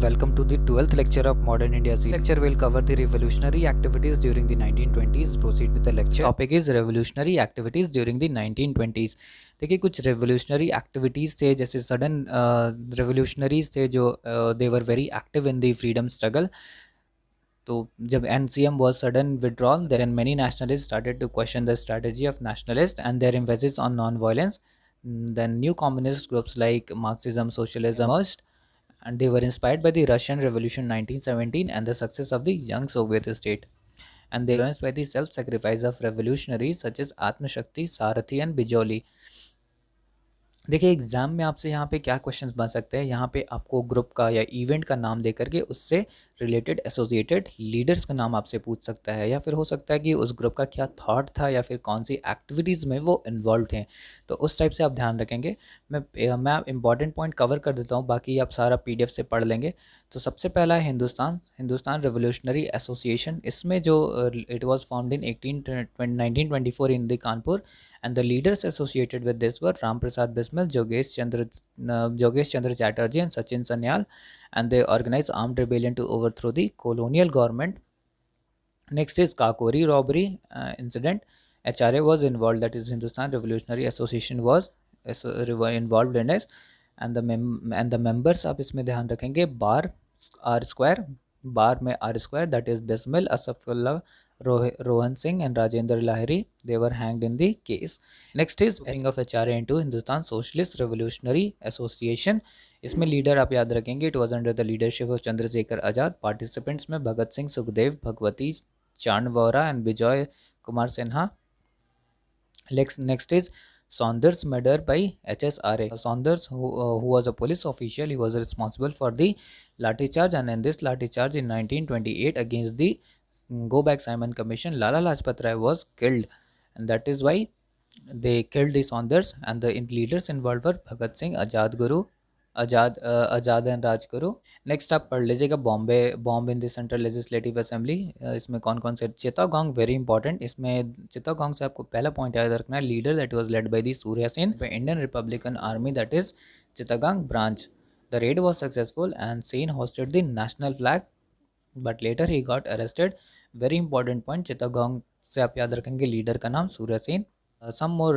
Welcome to the 12th lecture of Modern India series. Lecture will cover the revolutionary activities during the 1920s. Proceed with the lecture. Topic is revolutionary activities during the 1920s. देखिए कुछ revolutionary activities थे जैसे sudden revolutionaries थे जो they were very active in the freedom struggle. तो जब NCM was sudden withdrawal, then many nationalists started to question the strategy of nationalists and their emphasis on non-violence. Then new communist groups like Marxism, Socialism emerged, and they were inspired by the Russian Revolution 1917 and the success of the young Soviet state. And they were influenced by the self-sacrifice of revolutionaries such as Atma Shakti, Sarathi and Bijoli. देखिए exam में आपसे यहाँ पे क्या questions बन सकते हैं, यहाँ पे आपको ग्रुप का या इवेंट का नाम दे करके उससे रिलेटेड एसोसिएटेड लीडर्स का नाम आपसे पूछ सकता है, या फिर हो सकता है कि उस ग्रुप का क्या थॉट था या फिर कौन सी एक्टिविटीज़ में वो इन्वॉल्व थे। तो उस टाइप से आप ध्यान रखेंगे। मैं इंपॉर्टेंट पॉइंट कवर कर देता हूँ, बाकी आप सारा PDF से पढ़ लेंगे। तो सबसे पहला है हिंदुस्तान रेवोल्यूशनरी एसोसिएशन। इसमें जो it was formed in 1924 in the Kanpur, and the leaders associated with this were Ram Prasad Bismil, Jogesh Chandra Chatterjee and Sachin Sanyal, and they organized armed rebellion to overthrow the colonial government. Next is Kakori robbery incident. HRA was involved, that is Hindustan Revolutionary Association was involved in this, and the members आप इसमें ध्यान रखेंगे बार R square, बार में R square, that is Bismil, Asafullah, Rohan Singh and Rajendra Lahiri. They were hanged in the case. Next is opening of HRA into Hindustan Socialist Revolutionary Association. इसमें leader आप याद रखेंगे, it was under the leadership of Chandrashekhar Azad. Participants में भगत सिंह, सुखदेव, भगवती चांद Vohra and Vijay Kumar Sinha. Next is Saunders murder by HSRA. Saunders, who was a police official, he was responsible for the lathi charge, and in this lathi charge in 1928 against the Go Back Simon Commission, Lala Lajpat Rai was killed, and that is why they killed the Saunders, and the leaders involved were Bhagat Singh, Azad and Rajguru. Next आप पढ़ लीजिएगा bomb in the central legislative assembly. इसमें कौन कौन से, Chittagong very important. इसमें चित्तागोंग से आपको पहला पॉइंट याद रखना है, leader that was led by the Surya Sen Indian Republican Army, that is Chittagong branch. The raid was successful and Sen hoisted the national flag, but later he got arrested. Very important point, Chittagong से आप याद रखेंगे लीडर का नाम Surya Sen. Some more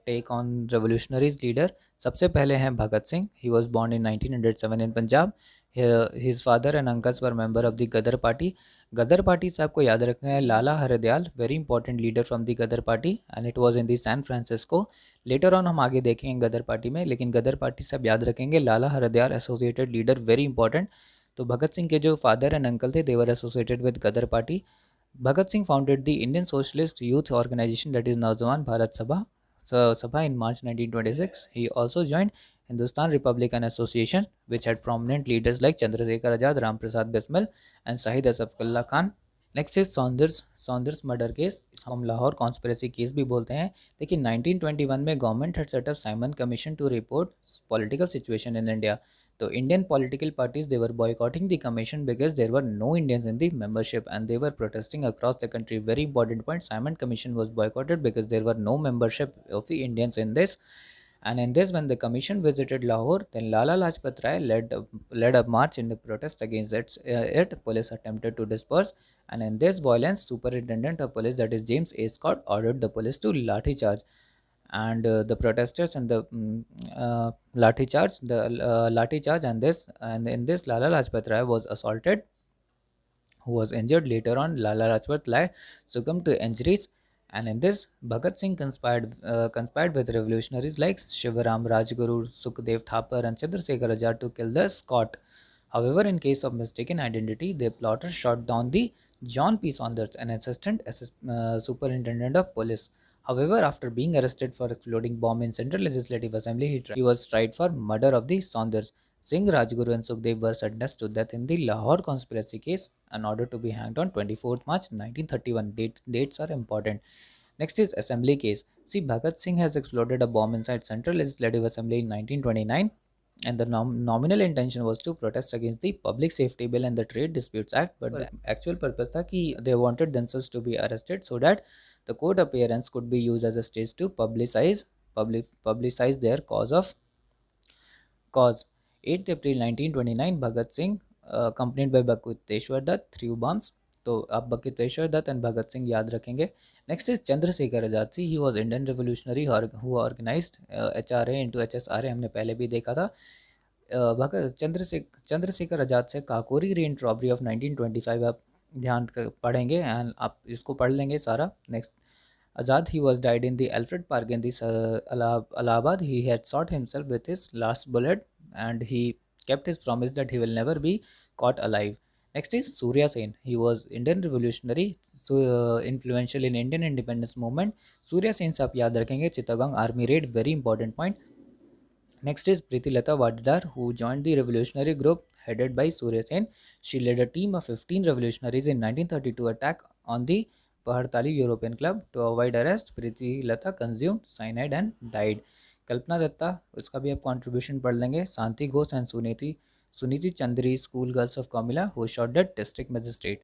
take on revolutionaries leader. सबसे पहले हैं Bhagat Singh. He was born in 1907 in Punjab. His father and uncles were member of the Ghadar Party. Ghadar Party से आपको याद रखना है Lala Hardayal, very important leader from the Ghadar Party, and it was in the San Francisco. Later on हम आगे देखेंगे गदर पार्टी में, लेकिन गदर पार्टी से आप याद रखेंगे Lala Hardayal associated leader, very important. तो भगत सिंह के जो फादर एंड अंकल थे, they were associated with Ghadar Party. Bhagat Singh founded the Indian Socialist Youth Organization, that is Naujawan Bharat Sabha in March 1926. He also joined Hindustan Republican Association, which had prominent leaders like Chandrasekhar Azad, Ram Prasad Bismil, and Shahid Asfullah Khan. Next is Saunders murder case, इसको हम Lahore conspiracy case भी बोलते हैं। देखिए 1921 में government had set up Simon Commission to report political situation in India. तो Indian political parties, they were boycotting the commission because there were no Indians in the membership and they were protesting across the country. Very important point, Simon Commission was boycotted because there were no membership of the Indians in this. And in this, when the commission visited Lahore, then Lala Lajpat Rai led a march in the protest against it. Police attempted to disperse, and in this violence, Superintendent of Police, that is James A. Scott, ordered the police to lathi charge. And the protesters and the lathi charge, and in this Lala Lajpat Rai was assaulted, who was injured. Later on, Lala Lajpat Rai succumbed to injuries. And in this, Bhagat Singh conspired with revolutionaries like Shivaram Rajguru, Sukhdev Thapar, and Chandrasekhar Azad to kill the Scot. However, in case of mistaken identity, the plotters shot down the John P. Saunders, an assistant superintendent of police. However, after being arrested for exploding bomb in Central Legislative Assembly, he was tried for murder of the Saunders. Singh, Rajguru, and Sukhdev were sentenced to death in the Lahore conspiracy case and ordered to be hanged on 24th March 1931. Dates are important. Next is assembly case. See, Bhagat Singh has exploded a bomb inside Central Legislative Assembly in 1929, and the nominal intention was to protest against the Public Safety Bill and the Trade Disputes Act, but the actual purpose था कि they wanted themselves to be arrested so that the court appearance could be used as a stage to publicize their cause. 8th April 1929, Bhagat Singh accompanied by Bhagwateshwar Dutt through bombs. तो आप Batukeshwar Dutt and Bhagat Singh याद रखेंगे. Next is Chandrashekhar Azad. He was Indian revolutionary who organised HRA into HSRA. हमने पहले भी देखा था. भगत चंद्रशेखर आजाद से काकोरी रेंज रॉबरी ऑफ 1925 आप पढ़ेंगे एंड आप इसको पढ़ लेंगे सारा. Next, Azad, he was died in the Alfred Park in the Allahabad. He had shot himself with his last bullet and he kept his promise that he will never be caught alive. Next is Surya Sen. He was Indian revolutionary, so influential in Indian independence movement. Surya Sen से आप याद रखेंगे. चित्तगोंग army raid, very important point. Next is Pritilata Vadidar, who joined the revolutionary group headed by Surya Sen. She led a team of 15 revolutionaries in 1932 attack on the Pahartali European Club. To avoid arrest, Pritilata consumed cyanide and died. कल्पना दत्ता, उसका भी आप contribution पढ़ लेंगे. Shanti Ghosh and Suniti Chaudhuri, school girls of Comilla, who shot dead district magistrate.